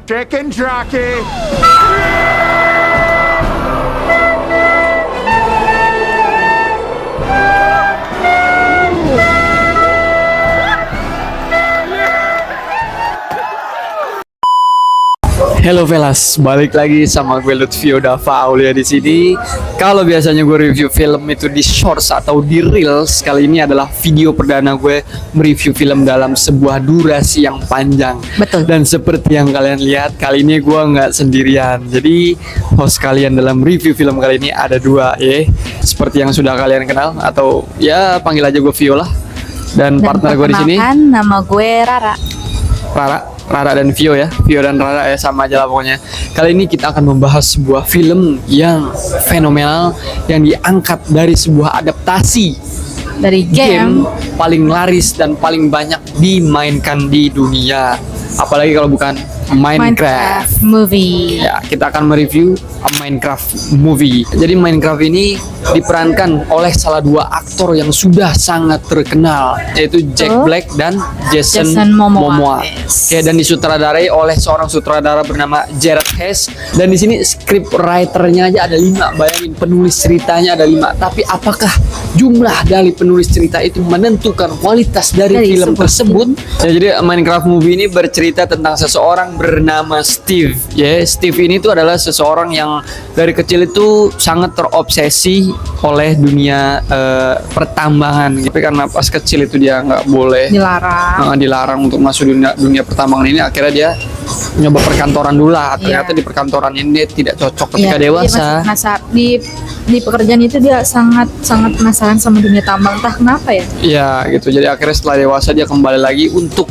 Chicken jockey. Halo Velas, balik lagi sama gue Lutfio Dava Aulia di sini. Kalau biasanya gue review film itu di shorts atau di reels, kali ini adalah video perdana gue mereview film dalam sebuah durasi yang panjang. Betul. Dan seperti yang kalian lihat, kali ini gue nggak sendirian. Jadi host kalian dalam review film kali ini ada dua, ya. Seperti yang sudah kalian kenal atau ya panggil aja gue Vio lah. Dan partner gue di sini. Nama gue Rara. Rara dan Vio ya, Vio dan Rara ya, sama aja lah pokoknya. Kali ini kita akan membahas sebuah film yang fenomenal yang diangkat dari sebuah adaptasi Dari game. paling laris dan paling banyak dimainkan di dunia. Apalagi kalau bukan Minecraft. Movie. Ya, kita akan mereview Minecraft movie. Jadi Minecraft ini diperankan oleh salah dua aktor yang sudah sangat terkenal, yaitu Jack Black dan Jason Momoa. Yes. Oke, dan disutradarai oleh seorang sutradara bernama Jared Hess. Dan di sini script writer-nya aja ada 5. Bayangin, penulis ceritanya ada 5. Tapi apakah jumlah dari penulis cerita itu menentukan kualitas dari film tersebut? Ya, jadi Minecraft movie ini bercerita tentang seseorang bernama Steve. Ya, Steve ini tuh adalah seseorang yang dari kecil itu sangat terobsesi oleh dunia pertambangan. Tapi karena pas kecil itu dia nggak boleh dilarang untuk masuk dunia pertambangan ini, akhirnya dia nyoba perkantoran dulu lah. Ternyata di perkantoran ini dia tidak cocok ketika dewasa. Di pekerjaan itu dia sangat penasaran sama dunia tambang, entah kenapa ya. Iya gitu. Jadi akhirnya setelah dewasa dia kembali lagi untuk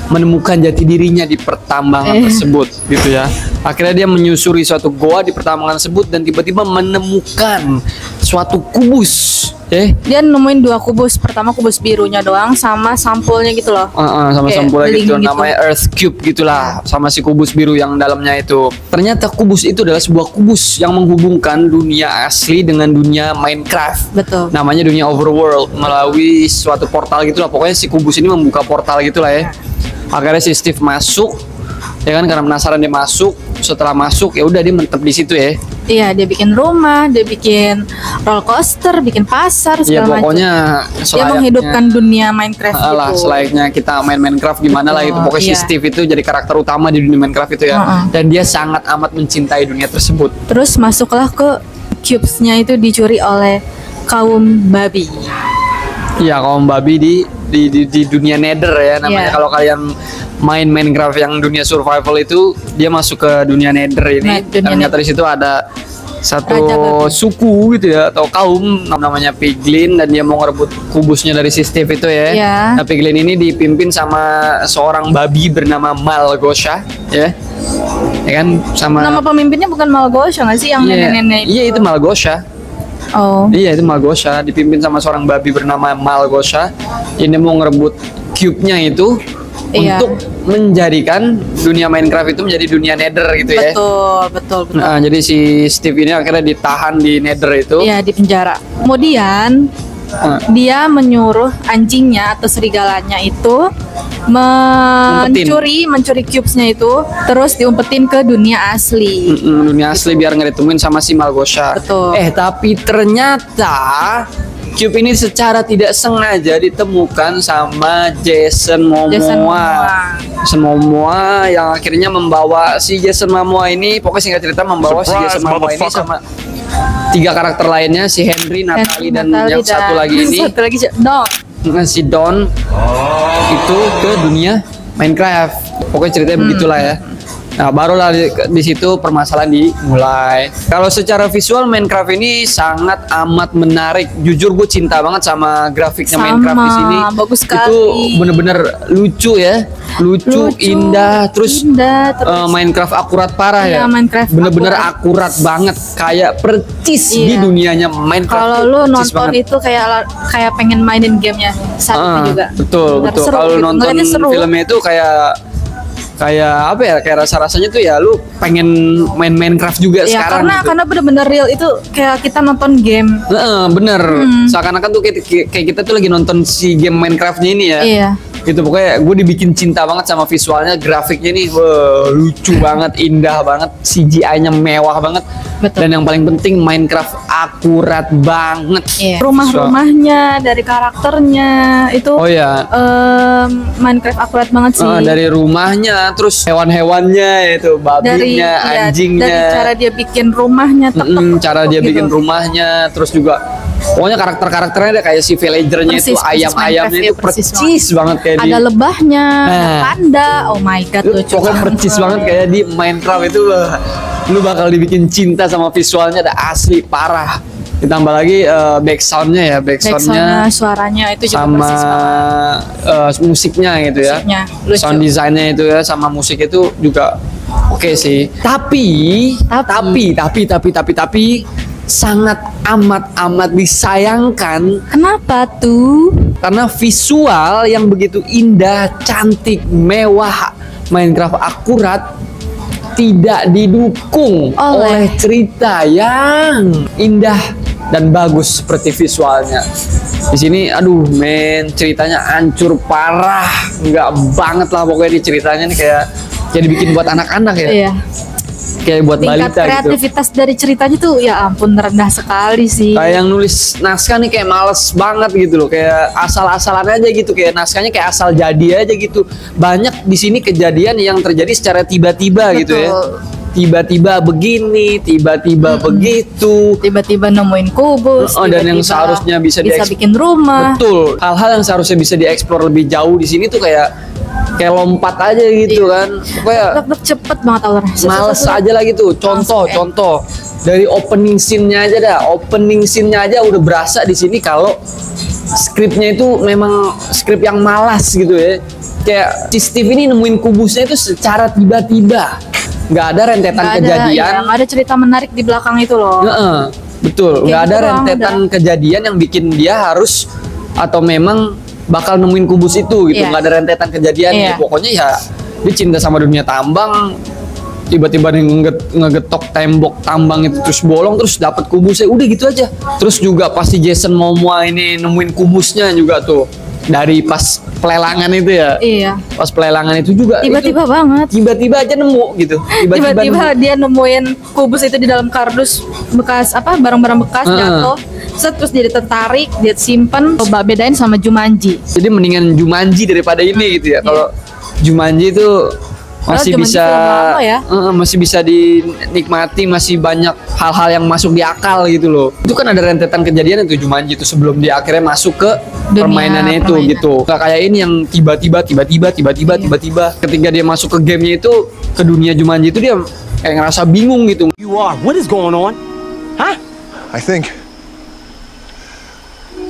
menemukan jati dirinya di pertambangan tersebut gitu ya. Akhirnya dia menyusuri suatu goa di pertambangan tersebut dan tiba-tiba menemukan suatu kubus. Dia nemuin 2 kubus. Pertama kubus birunya doang sama sampulnya gitu loh. Sama kayak sampulnya gitu. gitu. Namanya Earth Cube gitulah, sama si kubus biru yang dalamnya itu. Ternyata kubus itu adalah sebuah kubus yang menghubungkan dunia asli dengan dunia Minecraft. Betul. Namanya dunia Overworld melalui suatu portal gitulah. Pokoknya si kubus ini membuka portal gitulah ya. Akhirnya si Steve masuk, ya kan, karena penasaran dia masuk. Setelah masuk ya udah dia mentep di situ ya. Iya, dia bikin rumah, dia bikin roller coaster, bikin pasar Ya segala macam. pokoknya Dia menghidupkan dunia Minecraft gitu. Selayaknya kita main Minecraft gimana lah itu. Pokoknya si Steve itu jadi karakter utama di dunia Minecraft itu ya. Dan dia sangat amat mencintai dunia tersebut. Terus masuklah ke cubes-nya itu dicuri oleh kaum babi. Iya, kaum babi di dunia Nether ya namanya. Kalau kalian main Minecraft yang dunia survival itu, dia masuk ke dunia Nether ini. Ternyata di situ ada satu suku gitu ya, atau kaum namanya Piglin, dan dia mau ngerebut kubusnya dari si Steve itu ya. Nah, Piglin ini dipimpin sama seorang babi bernama Malgosha ya. Ya kan, sama Nama pemimpinnya bukan Malgosha nggak sih, yang nenek-nenek? Iya, itu Malgosha. Iya, itu Malgosha, dipimpin sama seorang babi bernama Malgosha. Ini mau ngerebut cube-nya itu untuk menjadikan dunia Minecraft itu menjadi dunia Nether gitu ya. Betul. Nah, jadi si Steve ini akhirnya ditahan di Nether itu. Iya, di penjara. Kemudian dia menyuruh anjingnya atau serigalanya itu mencuri cubes-nya itu, terus diumpetin ke dunia asli. Dunia asli biar nggak ditemuin sama si Malgosha. Betul. Tapi ternyata cube ini secara tidak sengaja ditemukan sama Jason Momoa yang akhirnya membawa si Jason Momoa ini, pokoknya singkat cerita membawa si Jason Momoa ini sama 3 karakter lainnya, si Henry, Natalie, dan yang satu lagi ini si Don itu ke dunia Minecraft. Pokoknya ceritanya begitulah ya. Nah, barulah di situ permasalahan dimulai. Kalau secara visual Minecraft ini sangat amat menarik. Jujur gue cinta banget sama grafiknya Minecraft di sini. Bagus sekali. Itu bener-bener lucu ya. Lucu, indah, terus Minecraft akurat parah ya. Bener-bener akurat banget, kayak percis di dunianya Minecraft. Kalau lu nonton itu kayak pengen mainin gamenya saat itu juga. Betul. Kalau nonton filmnya itu kayak apa ya, kayak rasanya tuh ya lu pengen main Minecraft juga sekarang gitu. Karena bener-bener real itu, kayak kita nonton game. Bener. Seakan-akan tuh kayak kita tuh lagi nonton si game Minecraftnya ini ya. Iya. Itu pokoknya gue dibikin cinta banget sama visualnya, grafiknya nih lucu banget, indah banget, CGI-nya mewah banget. Betul. Dan yang paling penting Minecraft akurat banget. Iya. Rumah-rumahnya dari karakternya itu Oh ya, Minecraft akurat banget sih. dari rumahnya, terus hewan-hewannya itu, babinya, iya, anjingnya. dari cara dia bikin rumahnya, Cara dia bikin rumahnya, terus juga pokoknya karakter-karakternya ada kayak si villagernya itu, Persis ayam-ayamnya Minecraft, itu ya, persis percis banget kayak ada lebahnya, ada Nah. panda. Oh my god, lu lucu pokoknya percis banget kayak di Minecraft itu. Lu bakal dibikin cinta sama visualnya, ada asli parah. Ditambah lagi backsoundnya backsoundnya, suaranya itu juga sama persis banget. musiknya gitu ya. Musiknya lucu. Sound desainnya itu ya sama musik itu juga oke sih. Tapi sangat amat disayangkan Kenapa tuh? karena visual yang begitu indah, cantik, mewah, Minecraft akurat tidak didukung oleh cerita yang indah dan bagus seperti visualnya. Di sini aduh men, ceritanya hancur parah, nggak banget lah pokoknya di ceritanya nih, kayak dibikin buat anak-anak ya. Iya. Kayak buat Tingkat balita gitu. kreativitas dari ceritanya tuh ya ampun rendah sekali sih. Kayak yang nulis naskah nih kayak males banget gitu loh, kayak asal-asalan aja gitu, kayak naskahnya kayak asal jadi aja gitu. Banyak di sini kejadian yang terjadi secara tiba-tiba gitu ya. Tiba-tiba begini, tiba-tiba begitu. Tiba-tiba nemuin kubus. Dan yang tiba-tiba seharusnya bisa bikin rumah. Betul. Hal-hal yang seharusnya bisa dieksplor lebih jauh di sini tuh kayak lompat aja gitu kan. Pokoknya Cepet banget alurnya. males aja lah gitu. Contoh dari opening scene-nya aja dah. Opening scene-nya aja udah berasa di sini kalau skripnya itu memang skrip yang malas gitu ya. Kayak si Steve ini nemuin kubusnya itu secara tiba-tiba. Nggak ada rentetan kejadian. Nggak ada cerita menarik di belakang itu loh. Betul. Nggak ada gitu rentetan kejadian yang bikin dia harus atau memang bakal nemuin kubus itu gitu. Nggak ada rentetan kejadian. Pokoknya ya dia cinta sama dunia tambang, tiba-tiba dia ngegetok tembok tambang itu terus bolong, terus dapat kubusnya, udah gitu aja. Terus juga pasti Jason Momoa ini nemuin kubusnya juga tuh dari pas pelelangan itu ya. Iya. Pas pelelangan itu juga Tiba-tiba banget. Tiba-tiba aja nemu gitu. Tiba-tiba dia nemuin kubus itu di dalam kardus bekas barang-barang bekas jatuh. Terus dia tertarik, dia simpen. Coba bedain sama Jumanji. Jadi mendingan Jumanji daripada ini gitu ya. Kalau Jumanji itu masih Jumanji bisa film lama ya. masih bisa dinikmati, masih banyak hal-hal yang masuk di akal gitu loh. Itu kan ada rentetan kejadian itu Jumanji itu sebelum dia akhirnya masuk ke permainannya itu gitu. Gak kayak ini yang tiba-tiba ketika dia masuk ke gamenya itu, ke dunia Jumanji itu dia kayak ngerasa bingung gitu. What is going on? Huh? I think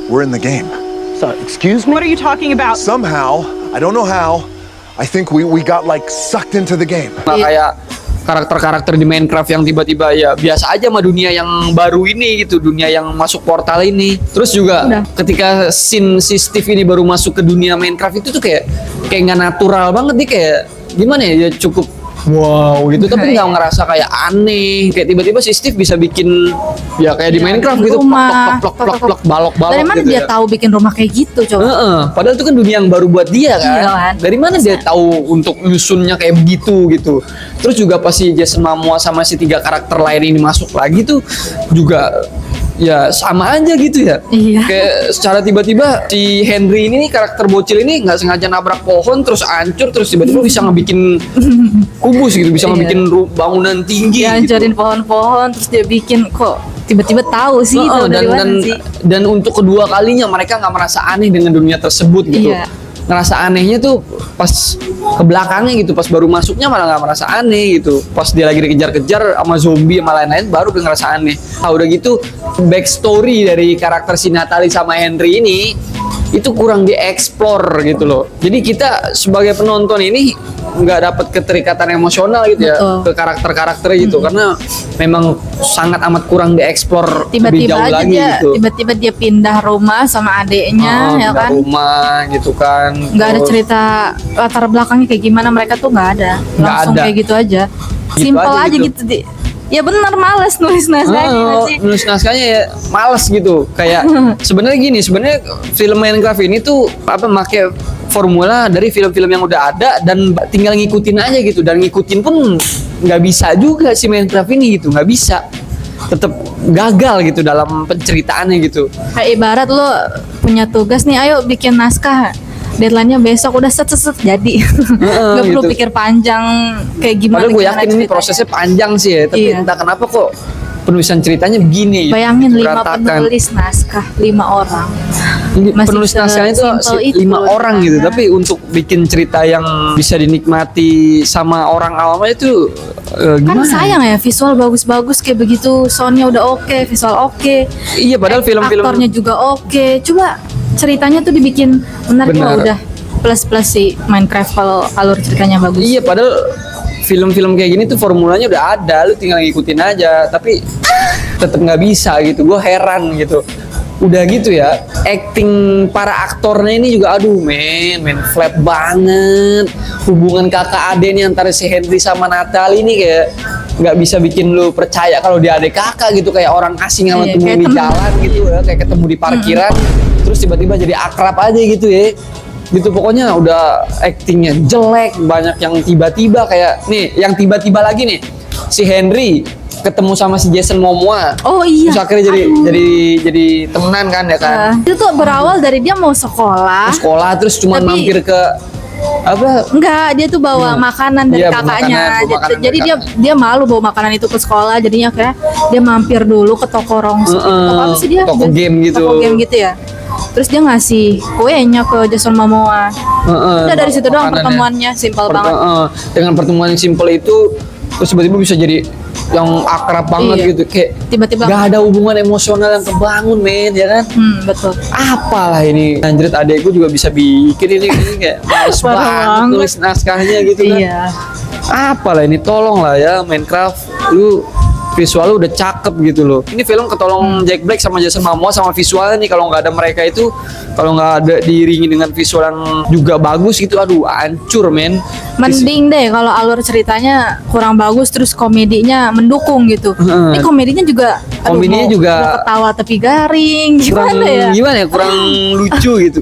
we're in the game. So, excuse me? What are you talking about? Somehow, I don't know how, I think we got like sucked into the game. Nah, kayak karakter-karakter di Minecraft yang tiba-tiba ya biasa aja sama dunia yang baru ini gitu, dunia yang masuk portal ini. Terus juga ketika scene si Steve ini baru masuk ke dunia Minecraft itu tuh kayak nggak natural banget nih, kayak gimana ya, cukup wow gitu, tapi nggak ngerasa kayak aneh, kayak tiba-tiba si Steve bisa bikin ya kayak di Minecraft gitu, plok balok-balok. Dari mana gitu dia tahu bikin rumah kayak gitu coba? Padahal itu kan dunia yang baru buat dia kan. Iya kan? Dari mana dia tahu untuk nyusunnya kayak begitu gitu. Terus juga pas si Jason Momoa sama si 3 karakter lain ini masuk lagi tuh juga ya sama aja gitu ya. Iya. Kayak secara tiba-tiba si Henry ini nih, karakter bocil ini nggak sengaja nabrak pohon terus hancur, terus tiba-tiba bisa ngebikin kubus gitu, bisa ngebikin bangunan tinggi Dia gitu. hancurin pohon-pohon terus dia bikin kok tiba-tiba tahu sih itu dari mana sih. Dan untuk kedua kalinya mereka nggak merasa aneh dengan dunia tersebut gitu. Iya. Ngerasa anehnya tuh pas ke belakangnya gitu, pas baru masuknya malah nggak merasa aneh gitu. Pas dia lagi dikejar-kejar sama zombie sama lain-lain baru dia ngerasa aneh. Nah, udah gitu backstory dari karakter si Natalie sama Henry ini itu kurang dieksplor gitu loh. Jadi kita sebagai penonton ini nggak dapat keterikatan emosional gitu ya ke karakter-karakternya gitu, karena memang sangat amat kurang dieksplor lebih jauh lagi gitu. Tiba-tiba dia pindah rumah sama adeknya ya kan. Rumah gitu kan. Nggak ada cerita latar belakangnya kayak gimana, mereka tuh nggak ada. Langsung ada. kayak gitu aja. Gitu Simpel aja aja gitu. gitu. Ya benar, males nulis naskahnya nggak sih? Nulis naskahnya ya males gitu. Kayak sebenarnya gini, sebenarnya film Minecraft ini tuh make formula dari film-film yang udah ada dan tinggal ngikutin aja gitu, dan ngikutin pun nggak bisa juga si Minecraft ini gitu, nggak bisa, tetap gagal gitu dalam penceritaannya gitu. Kayak ibarat lo punya tugas nih, ayo bikin naskah, deadline-nya besok, udah set jadi. Gak perlu gitu. pikir panjang kayak gimana. Padahal gue yakin ini ceritanya. prosesnya panjang sih ya, tapi Iya. entah kenapa kok penulisan ceritanya begini. Bayangin gitu, 5 berantakan. penulis naskah, 5 orang. Ini Masih penulis naskahnya itu sesimpel itu 5 orang gitu, ceritanya. tapi untuk bikin cerita yang bisa dinikmati sama orang awam itu Kan gimana? sayang ya, visual bagus-bagus kayak begitu, soundnya udah oke, visual oke, Iya, padahal film-film aktornya juga oke. Coba ceritanya tuh dibikin menarik, Benar. wah udah plus sih Minecraft kalau alur ceritanya bagus. Iya, padahal film-film kayak gini tuh formulanya udah ada, lu tinggal ngikutin aja, tapi tetap nggak bisa gitu. Gue heran gitu. Udah gitu ya, acting para aktornya ini juga aduh men flat banget. Hubungan kakak ade nih antara si Henry sama Natalie ini kayak nggak bisa bikin lu percaya kalau dia adik kakak gitu, kayak orang asing yang Iya, ketemu kayak di temen. jalan gitu ya, kayak ketemu di parkiran, terus tiba-tiba jadi akrab aja gitu ya. Gitu pokoknya udah actingnya jelek, banyak yang tiba-tiba kayak nih, yang tiba-tiba lagi nih si Henry ketemu sama si Jason Momoa. Oh iya. Terus akhirnya Aduh. jadi temenan kan ya kan. Itu tuh berawal dari dia mau sekolah. Terus sekolah terus cuma Tapi- mampir ke apa? Enggak, dia tuh bawa makanan dari Iya, bawa kakaknya. makanan, bawa makanan Jadi dari dia malu bawa makanan itu ke sekolah. Jadinya kayak dia mampir dulu ke toko rongso. Toko apa sih dia? Toko game gitu. Toko game gitu ya. Terus dia ngasih kuenya ke Jason Momoa. Udah dari situ doang Makanannya. pertemuannya, simpel banget. Dengan pertemuan yang simpel itu terus tiba-tiba bisa jadi yang akrab banget Iya. gitu, kayak Tiba-tiba. gak ada hubungan emosional yang kebangun men ya kan. Betul. Apalah ini, anjrit adekku juga bisa bikin ini kayak males Parah banget banget. nulis naskahnya gitu kan. Iya. Apalah ini, tolong lah ya Minecraft, lu visual lu udah cakep gitu loh. Ini film ketolong Jack Black sama Jason Momoa sama visualnya nih, kalau nggak ada mereka itu, kalau nggak ada diiringi dengan visual yang juga bagus gitu, aduh hancur men. Mending deh kalau alur ceritanya kurang bagus terus komedinya mendukung gitu. Heeh. Ini komedinya juga Komedinya juga mau ketawa tapi garing kurang gimana ya? kurang lucu gitu.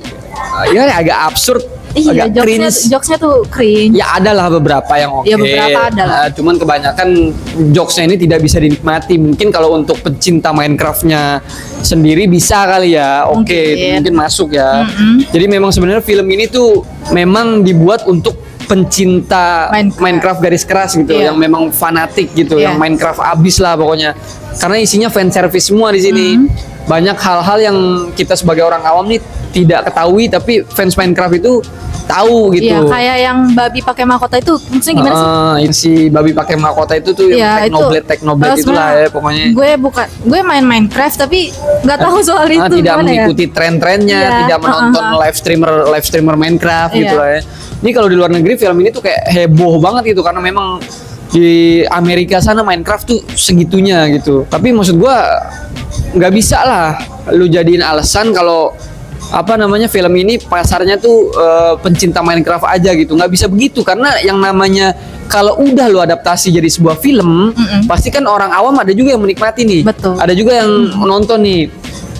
Ya agak absurd, Iya, agak cringe. jokesnya tuh cringe. Ya ada lah beberapa yang oke. Ya, beberapa ada lah. Nah, cuman kebanyakan jokesnya ini tidak bisa dinikmati. Mungkin kalau untuk pecinta Minecraftnya sendiri bisa kali ya. Oke, itu mungkin masuk ya. Jadi memang sebenarnya film ini tuh memang dibuat untuk pencinta Minecraft garis keras gitu, Iya. yang memang fanatik gitu, Iya. yang Minecraft abis lah pokoknya. Karena isinya fan service semua di sini. Banyak hal-hal yang kita sebagai orang awam nih tidak ketahui, tapi fans Minecraft itu tahu gitu. Iya, kayak yang babi pakai mahkota itu maksudnya gimana sih? Yang si babi pakai mahkota itu tuh Iya, yang Technoblade itulah ya pokoknya. Gue main Minecraft tapi nggak tahu soal itu Tidak gimana ya. mengikuti tren-trennya, Iya, tidak menonton live streamer Minecraft gitu Iya. lah ya. Ini kalau di luar negeri film ini tuh kayak heboh banget gitu, karena memang di Amerika sana Minecraft tuh segitunya gitu. Tapi maksud gua nggak bisa lah lu jadiin alasan kalau apa namanya film ini pasarnya tuh pencinta Minecraft aja gitu. Nggak bisa begitu, karena yang namanya kalau udah lu adaptasi jadi sebuah film, pasti kan orang awam ada juga yang menikmati nih. Betul. Ada juga yang nonton nih.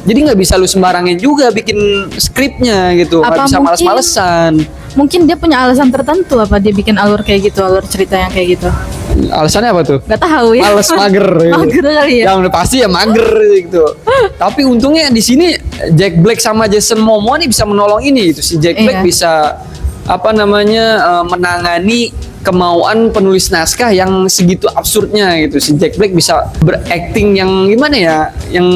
Jadi nggak bisa lu sembarangin juga bikin skripnya gitu. Nggak Apa bisa mungkin- males-malesan. Mungkin dia punya alasan tertentu apa dia bikin alur kayak gitu, alur cerita yang kayak gitu. Alasannya apa tuh? Gak tahu ya. Males, mager gitu. Mager kali ya. Yang udah pasti ya mager gitu. Tapi untungnya di sini Jack Black sama Jason Momoa nih bisa menolong ini gitu. Si Jack Black Iya. bisa apa namanya menangani kemauan penulis naskah yang segitu absurdnya gitu. Si Jack Black bisa berakting yang gimana ya, yang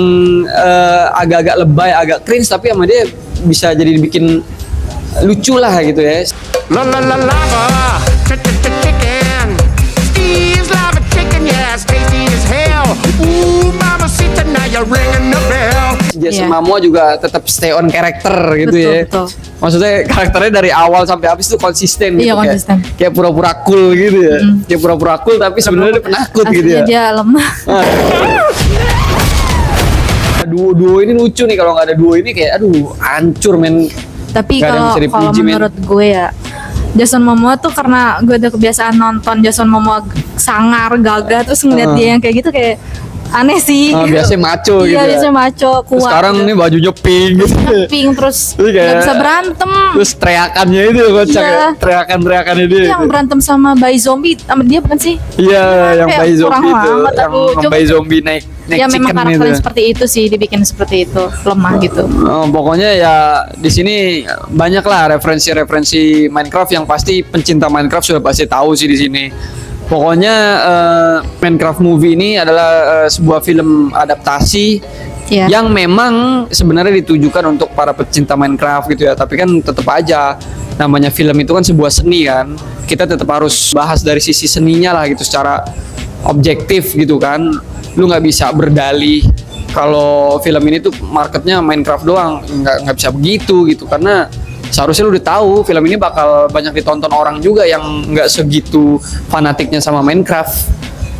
agak-agak lebay, agak cringe, tapi sama dia bisa jadi dibikin lucu lah gitu ya. La la la lava, chicken. Steve's lava chicken, yeah, it's tasty as hell. Ooh, mama, see tonight you're ringing the bell. Jason Iya. Momoa juga tetap stay on karakter gitu Betul, ya. betul. Maksudnya karakternya dari awal sampai habis tuh konsisten gitu. Iya, konsisten. Kayak pura-pura cool gitu ya. Kayak pura-pura cool tapi sebenarnya dia penakut gitu ya. Aslinya dia lemah. Duo ini lucu nih, kalau nggak ada duo ini kayak aduh hancur men. Tapi Gak ada yang kalau bisa dipuji, men. menurut gue ya, Jason Momoa tuh karena gue udah kebiasaan nonton Jason Momoa sangar, gagah, terus ngeliat dia yang kayak gitu kayak Aneh sih. Biasanya maco gitu. Iya, ya. biasanya maco, Terus kuat. sekarang gitu. nih bajunya pink gitu. Pink terus Terus kayak- nggak bisa berantem. Terus teriakannya itu kocak Iya. ya. Teriakan-teriakan itu. Yang berantem sama bayi zombie sama dia bukan sih? Iya, yang kayak bayi kurang zombie itu. amat, Yang aduh. Coba- bayi zombie naik Ya memang chicken karakternya itu. seperti itu sih, dibikin seperti itu, lemah gitu. Pokoknya ya di sini banyak lah referensi-referensi Minecraft yang pasti pencinta Minecraft sudah pasti tahu sih di sini. Pokoknya Minecraft movie ini adalah sebuah film adaptasi Iya. yang memang sebenarnya ditujukan untuk para pecinta Minecraft gitu ya. Tapi kan tetap aja namanya film itu kan sebuah seni kan. Kita tetap harus bahas dari sisi seninya lah gitu secara objektif gitu kan. Lu nggak bisa berdalih kalau film ini tuh marketnya Minecraft doang, nggak bisa begitu gitu, karena seharusnya lu udah tahu film ini bakal banyak ditonton orang juga yang nggak segitu fanatiknya sama Minecraft.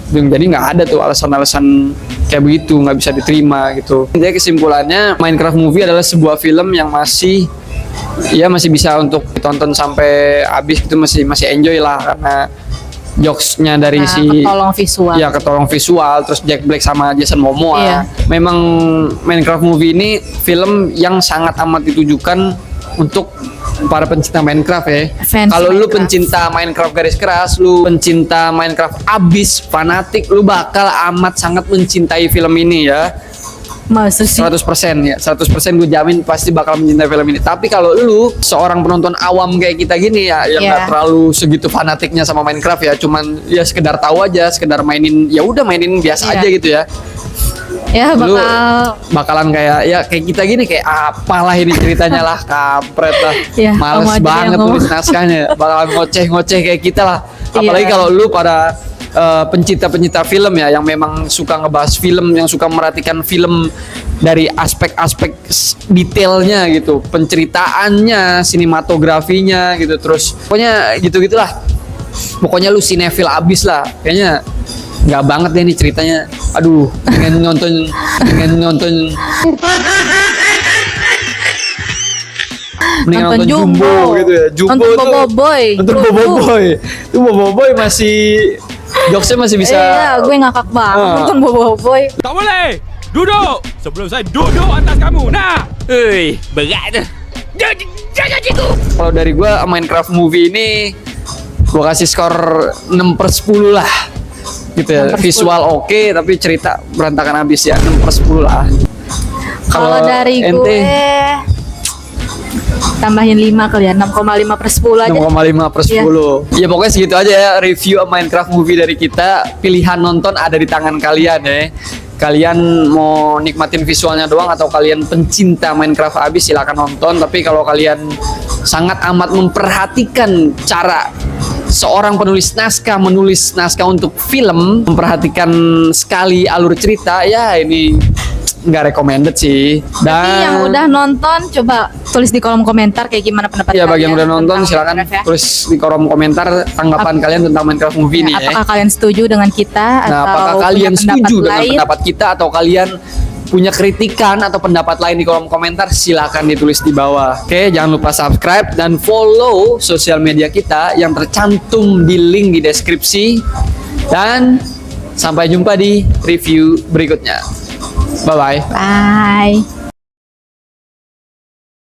Jadi nggak ada tuh alasan-alasan kayak begitu, nggak bisa diterima gitu. Jadi kesimpulannya Minecraft movie adalah sebuah film yang masih bisa untuk ditonton sampai habis gitu, masih enjoy lah karena jokesnya dari Nah, si ketolong visual. ya ketolong visual, terus Jack Black sama Jason Momoa. Iya. Memang Minecraft movie ini film yang sangat amat ditujukan untuk para pencinta Minecraft ya. Fans Kalau lu Minecraft. pencinta Minecraft garis keras, lu pencinta Minecraft abis, fanatik, lu bakal amat sangat mencintai film ini ya. Masa sih? 100% ya, 100% gue jamin pasti bakal mencintai film ini. Tapi kalau lu seorang penonton awam kayak kita gini ya, yang Iya. nggak terlalu segitu fanatiknya sama Minecraft ya, cuman ya sekedar tahu aja, sekedar mainin, ya udah mainin biasa Iya. aja gitu ya. Ya Lu bakal bakalan kayak kita gini, kayak apalah ini ceritanya lah, kampret lah, Iya, males kamu aja deh banget yang ngomong. tulis naskahnya, bakalan ngoceh-ngoceh kayak kita lah. Apalagi Iya. kalau lu pada pencinta-pencinta film ya, yang memang suka ngebahas film, yang suka merhatikan film dari aspek-aspek detailnya gitu, penceritaannya, sinematografinya gitu, terus pokoknya gitu-gitulah. Pokoknya lu sinetfil abis lah, kayaknya nggak banget deh nih ceritanya. Aduh, pengen nonton mendingan Nonton nonton Jumbo Jumbo. gitu ya. Jumbo Nonton tuh Boboiboy. nonton Boboiboy. Itu Boboiboy masih jokesnya masih bisa. Iya, gue ngakak banget Ah. nonton Boboiboy. Tak boleh! Duduk! Sebelum saya duduk atas kamu, nah! Hei, berat dah. Jangan gitu! Kalau dari gua Minecraft movie ini gua kasih skor 6/10 lah. Gitu ya. 6/10. Visual oke, tapi cerita berantakan habis ya. 6/10 lah. Kalau dari gue tambahin 5 kali ya, 6,5/10 aja. 6,5/10. Ya pokoknya segitu aja ya review Minecraft movie dari kita. Pilihan nonton ada di tangan kalian ya. Kalian mau nikmatin visualnya doang atau kalian pencinta Minecraft abis, silakan nonton. Tapi kalau kalian sangat amat memperhatikan cara seorang penulis naskah menulis naskah untuk film, memperhatikan sekali alur cerita, ya ini nggak recommended sih. Tapi yang udah nonton coba tulis di kolom komentar kayak gimana pendapat ya kalian. bagi yang udah nonton tentang silakan Minecraft ya. tulis di kolom komentar tanggapan kalian tentang Minecraft movie ini ya. Apakah kalian setuju dengan kita Nah, atau apakah punya kalian pendapat setuju dengan lain? pendapat kita atau kalian punya kritikan atau pendapat lain di kolom komentar, silakan ditulis di bawah. Oke, jangan lupa subscribe dan follow sosial media kita yang tercantum di link di deskripsi. Dan sampai jumpa di review berikutnya. Bye bye. Bye.